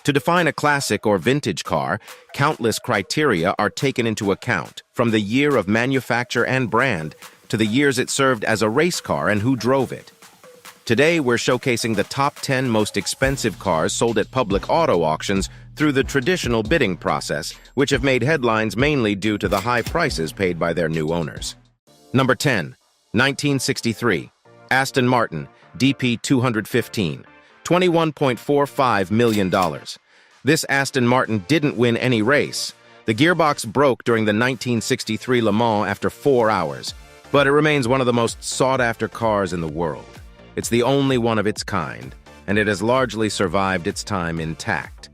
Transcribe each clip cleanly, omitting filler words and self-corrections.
To define a classic or vintage car, countless criteria are taken into account, from the year of manufacture and brand to the years it served as a race car and who drove it. Today, we're showcasing the top 10 most expensive cars sold at public auto auctions through the traditional bidding process, which have made headlines mainly due to the high prices paid by their new owners. Number 10. 1963. Aston Martin, DP 215. $21.45 million. This Aston Martin didn't win any race. The gearbox broke during the 1963 Le Mans after 4 hours, but it remains one of the most sought-after cars in the world. It's the only one of its kind, and it has largely survived its time intact.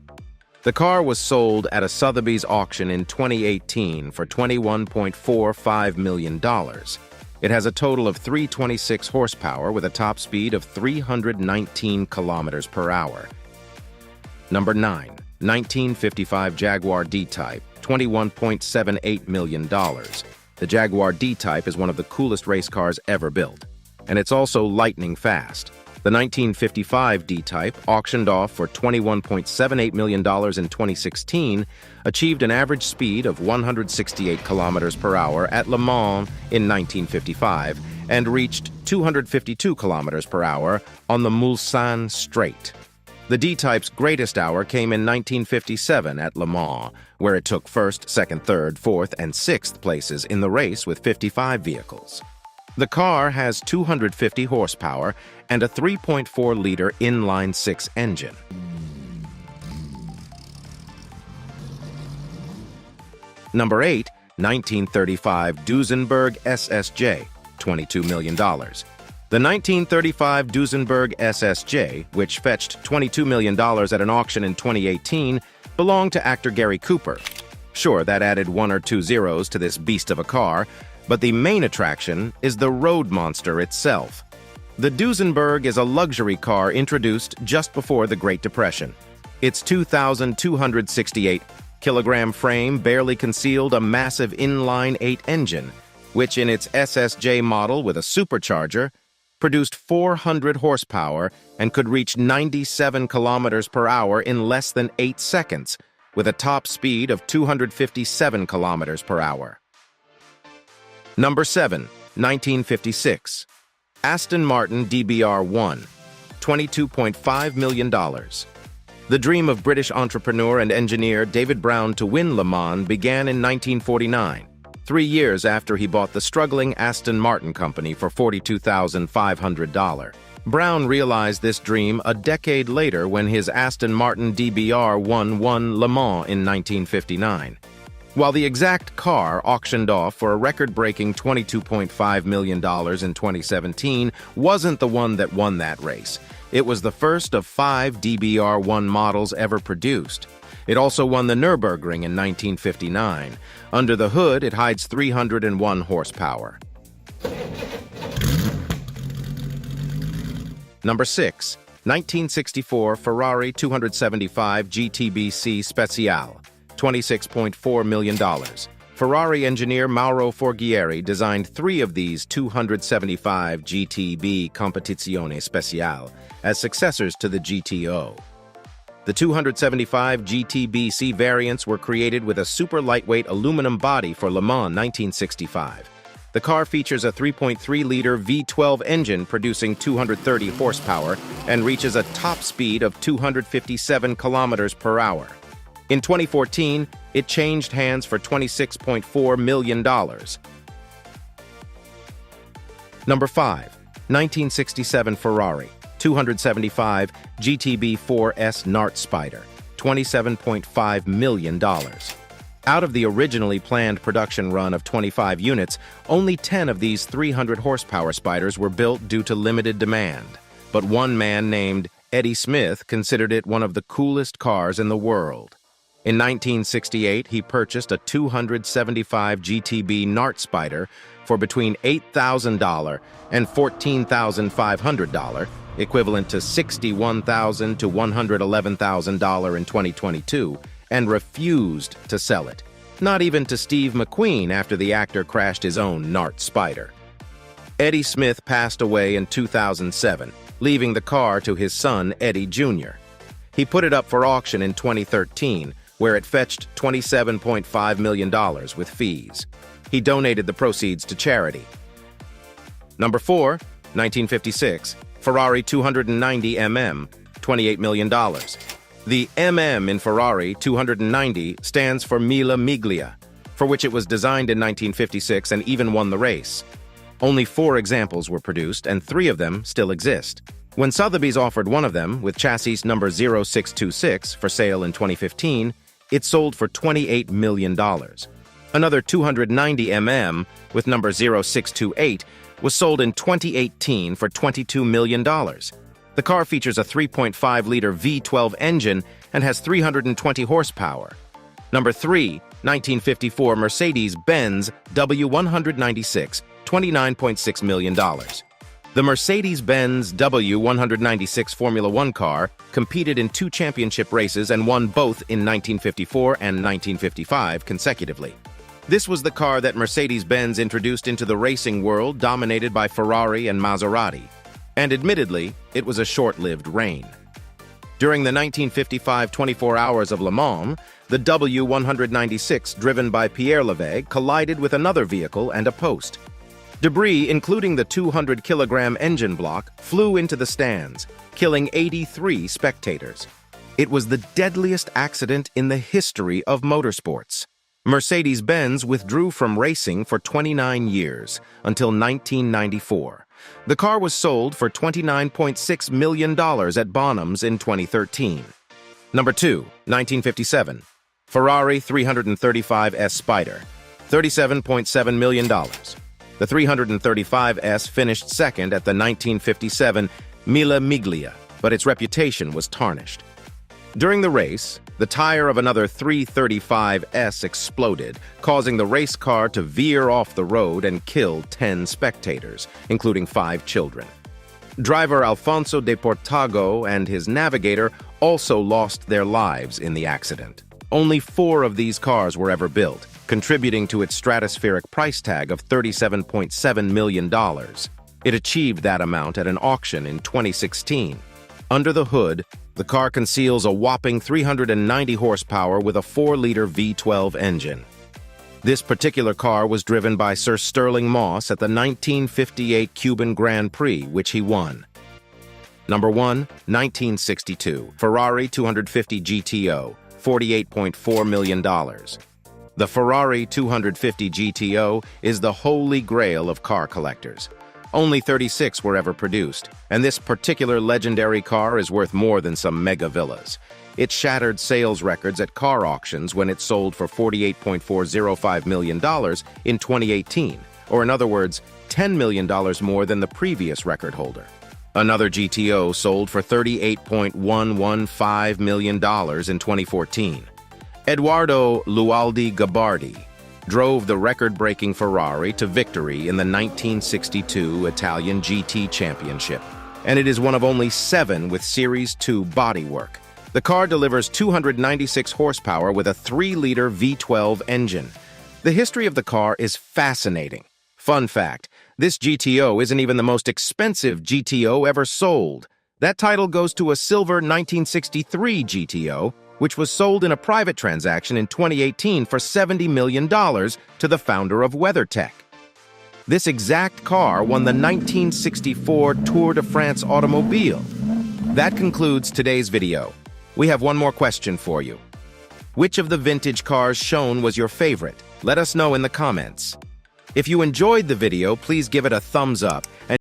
The car was sold at a Sotheby's auction in 2018 for $21.45 million. It has a total of 326 horsepower with a top speed of 319 kilometers per hour. Number 9. 1955 Jaguar D-Type, $21.78 million. The Jaguar D-Type is one of the coolest race cars ever built, and it's also lightning fast. The 1955 D-Type, auctioned off for $21.78 million in 2016, achieved an average speed of 168 kilometers per hour at Le Mans in 1955 and reached 252 kilometers per hour on the Mulsanne Straight. The D-Type's greatest hour came in 1957 at Le Mans, where it took first, second, third, fourth, and sixth places in the race with 55 vehicles. The car has 250 horsepower and a 3.4-liter inline-six engine. Number 8. 1935 Duesenberg SSJ, $22 million. The 1935 Duesenberg SSJ, which fetched $22 million at an auction in 2018, belonged to actor Gary Cooper. Sure, that added 1 or 2 zeros to this beast of a car, but the main attraction is the road monster itself. The Duesenberg is a luxury car introduced just before the Great Depression. Its 2,268-kilogram frame barely concealed a massive inline-8 engine, which in its SSJ model with a supercharger produced 400 horsepower and could reach 97 kilometers per hour in less than 8 seconds, with a top speed of 257 kilometers per hour. Number 7. 1956. Aston Martin DBR1, $22.5 million. The dream of British entrepreneur and engineer David Brown to win Le Mans began in 1949, 3 years after he bought the struggling Aston Martin company for $42,500. Brown realized this dream a decade later when his Aston Martin DBR1 won Le Mans in 1959. While the exact car, auctioned off for a record-breaking $22.5 million in 2017, wasn't the one that won that race. It was the first of 5 DBR1 models ever produced. It also won the Nürburgring in 1959. Under the hood, it hides 301 horsepower. Number 6. 1964 Ferrari 275 GTBC Speciale, $26.4 million. Ferrari engineer Mauro Forghieri designed 3 of these 275 GTB Competizione Speciale as successors to the GTO. The 275 GTBC variants were created with a super lightweight aluminum body for Le Mans 1965. The car features a 3.3-liter V12 engine producing 230 horsepower and reaches a top speed of 257 kilometers per hour. In 2014, it changed hands for $26.4 million. Number 5. 1967 Ferrari 275 GTB 4S Nart Spider, $27.5 million. Out of the originally planned production run of 25 units, only 10 of these 300 horsepower Spiders were built due to limited demand. But one man named Eddie Smith considered it one of the coolest cars in the world. In 1968, he purchased a 275 GTB Nart Spider for between $8,000 and $14,500, equivalent to $61,000 to $111,000 in 2022, and refused to sell it, not even to Steve McQueen after the actor crashed his own Nart Spider. Eddie Smith passed away in 2007, leaving the car to his son, Eddie Jr. He put it up for auction in 2013, where it fetched $27.5 million with fees. He donated the proceeds to charity. Number 4, 1956, Ferrari 290 mm, $28 million. The MM in Ferrari 290 stands for Mille Miglia, for which it was designed in 1956 and even won the race. Only 4 examples were produced, and 3 of them still exist. When Sotheby's offered one of them, with chassis number 0626, for sale in 2015, it sold for $28 million. Another 290 mm, with number 0628, was sold in 2018 for $22 million. The car features a 3.5-liter V12 engine and has 320 horsepower. Number 3, 1954 Mercedes-Benz W196, $29.6 million. The Mercedes-Benz W196 Formula One car competed in 2 championship races and won both in 1954 and 1955 consecutively. This was the car that Mercedes-Benz introduced into the racing world, dominated by Ferrari and Maserati. And admittedly, it was a short-lived reign. During the 1955 24 Hours of Le Mans, the W196, driven by Pierre Levegh, collided with another vehicle and a post. Debris, including the 200-kilogram engine block, flew into the stands, killing 83 spectators. It was the deadliest accident in the history of motorsports. Mercedes-Benz withdrew from racing for 29 years, until 1994. The car was sold for $29.6 million at Bonhams in 2013. Number 2, 1957. Ferrari 335S Spider, $37.7 million. The 335S finished second at the 1957 Mille Miglia, but its reputation was tarnished. During the race, the tire of another 335S exploded, causing the race car to veer off the road and kill 10 spectators, including 5 children. Driver Alfonso de Portago and his navigator also lost their lives in the accident. Only 4 of these cars were ever built, contributing to its stratospheric price tag of $37.7 million. It achieved that amount at an auction in 2016. Under the hood, the car conceals a whopping 390 horsepower with a 4-liter V12 engine. This particular car was driven by Sir Stirling Moss at the 1958 Cuban Grand Prix, which he won. Number 1, 1962, Ferrari 250 GTO, $48.4 million. The Ferrari 250 GTO is the holy grail of car collectors. Only 36 were ever produced, and this particular legendary car is worth more than some mega villas. It shattered sales records at car auctions when it sold for $48.405 million in 2018, or in other words, $10 million more than the previous record holder. Another GTO sold for $38.115 million in 2014. Edoardo Lualdi Gabardi drove the record-breaking Ferrari to victory in the 1962 Italian GT Championship, and it is one of only 7 with Series 2 bodywork. The car delivers 296 horsepower with a 3-liter V12 engine. The history of the car is fascinating. Fun fact, this GTO isn't even the most expensive GTO ever sold. That title goes to a silver 1963 GTO, which was sold in a private transaction in 2018 for $70 million to the founder of WeatherTech. This exact car won the 1964 Tour de France automobile. That concludes today's video. We have one more question for you. Which of the vintage cars shown was your favorite? Let us know in the comments. If you enjoyed the video, please give it a thumbs up.